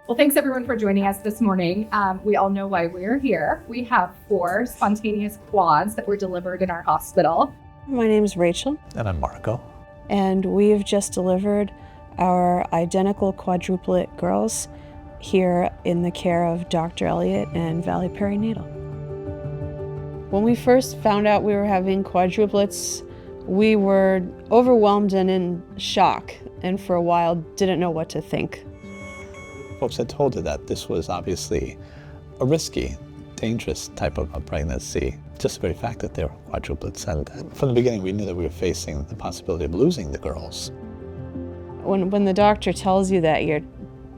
Well, thanks everyone for joining us this morning. We all know why we're here. We have 4 spontaneous quads that were delivered in our hospital. My name's Rachel. And I'm Marco. And we've just delivered our identical quadruplet girls here in the care of Dr. Elliott and Valley Perinatal. When we first found out we were having quadruplets, we were overwhelmed and in shock, and for a while didn't know what to think. Folks had told her that this was obviously a risky, dangerous type of pregnancy. Just the very fact that they were quadruplets. And from the beginning, we knew that we were facing the possibility of losing the girls. When the doctor tells you that your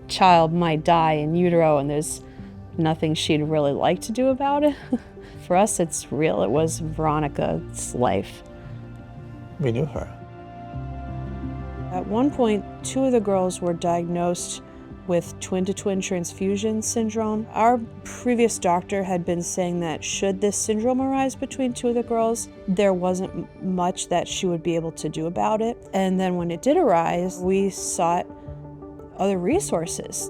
child might die in utero and there's nothing she'd really like to do about it, for us it's real. It was Veronica's life. We knew her. At one point, 2 of the girls were diagnosed with twin-to-twin transfusion syndrome. Our previous doctor had been saying that should this syndrome arise between 2 of the girls, there wasn't much that she would be able to do about it. And then when it did arise, we sought other resources.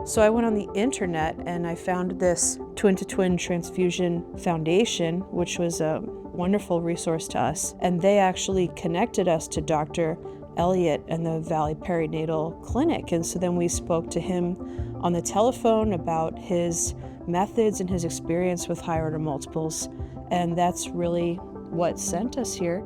So I went on the internet and I found this Twin-to-Twin Transfusion Foundation, which was a wonderful resource to us. And they actually connected us to Dr. Elliott and the Valley Perinatal Clinic. And so then we spoke to him on the telephone about his methods and his experience with high order multiples. And that's really what sent us here.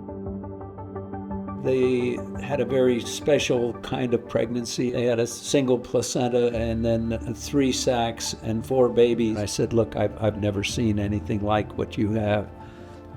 They had a very special kind of pregnancy. They had a single placenta and then 3 sacs and 4 babies. I said, look, I've never seen anything like what you have.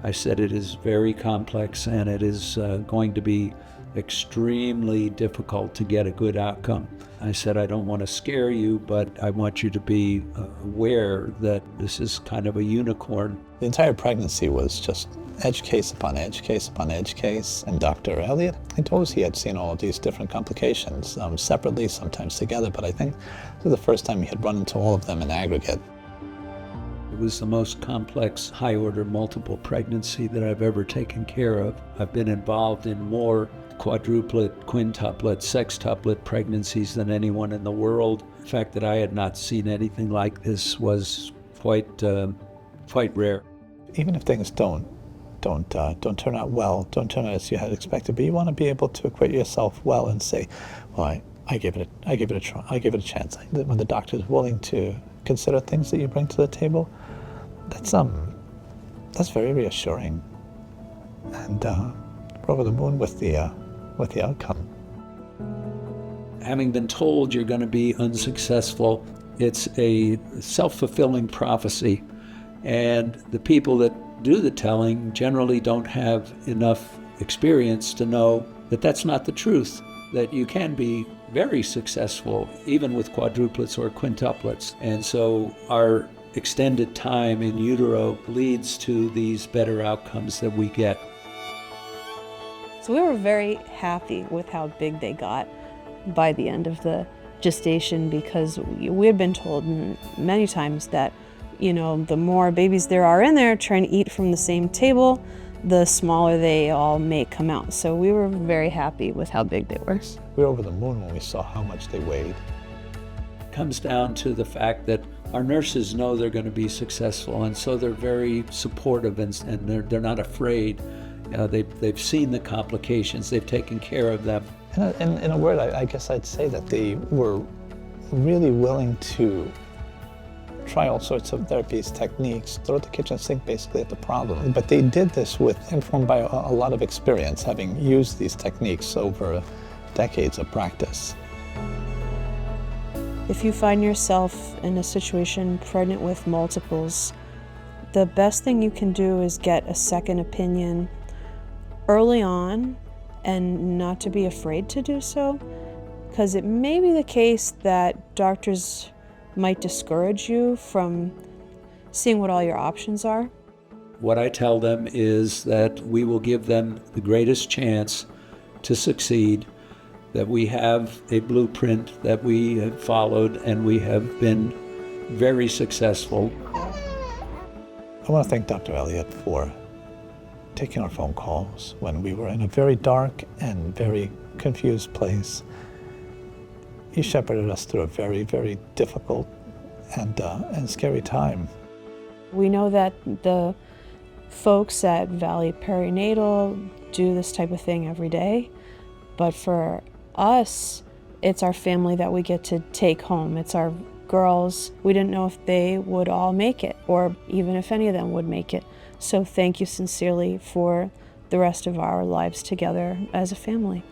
I said, it is very complex and it is going to be extremely difficult to get a good outcome. I said, I don't want to scare you, but I want you to be aware that this is kind of a unicorn. The entire pregnancy was just edge case upon edge case upon edge case. And Dr. Elliott, he told us he had seen all of these different complications, separately, sometimes together, but I think this was the first time he had run into all of them in aggregate. It was the most complex high-order multiple pregnancy that I've ever taken care of. I've been involved in more quadruplet, quintuplet, sextuplet pregnancies than anyone in the world. The fact that I had not seen anything like this was quite rare. Even if things don't turn out well, don't turn out as you had expected, but you want to be able to acquit yourself well and say, well, I gave it a try, I gave it a chance. When the doctor is willing to consider things that you bring to the table, that's very reassuring, and we're over the moon with the outcome. Having been told you're going to be unsuccessful, it's a self-fulfilling prophecy, and the people that do the telling generally don't have enough experience to know that that's not the truth, that you can be very successful even with quadruplets or quintuplets. And so our extended time in utero leads to these better outcomes that we get. So we were very happy with how big they got by the end of the gestation, because we had been told many times that, you know, the more babies there are in there trying to eat from the same table, the smaller they all may come out. So we were very happy with how big they were. We were over the moon when we saw how much they weighed. It comes down to the fact that our nurses know they're going to be successful, and so they're very supportive, and they're not afraid. They've seen the complications, they've taken care of them. In a word, I guess I'd say that they were really willing to try all sorts of therapies, techniques, throw the kitchen sink basically at the problem. But they did this informed by a lot of experience, having used these techniques over decades of practice. If you find yourself in a situation pregnant with multiples, the best thing you can do is get a second opinion early on, and not to be afraid to do so, because it may be the case that doctors might discourage you from seeing what all your options are. What I tell them is that we will give them the greatest chance to succeed, that we have a blueprint that we have followed and we have been very successful. I want to thank Dr. Elliott for taking our phone calls when we were in a very dark and very confused place, you shepherded us through a very, very difficult and scary time. We know that the folks at Valley Perinatal do this type of thing every day, but for us, it's our family that we get to take home. It's our girls. We didn't know if they would all make it, or even if any of them would make it. So thank you sincerely for the rest of our lives together as a family.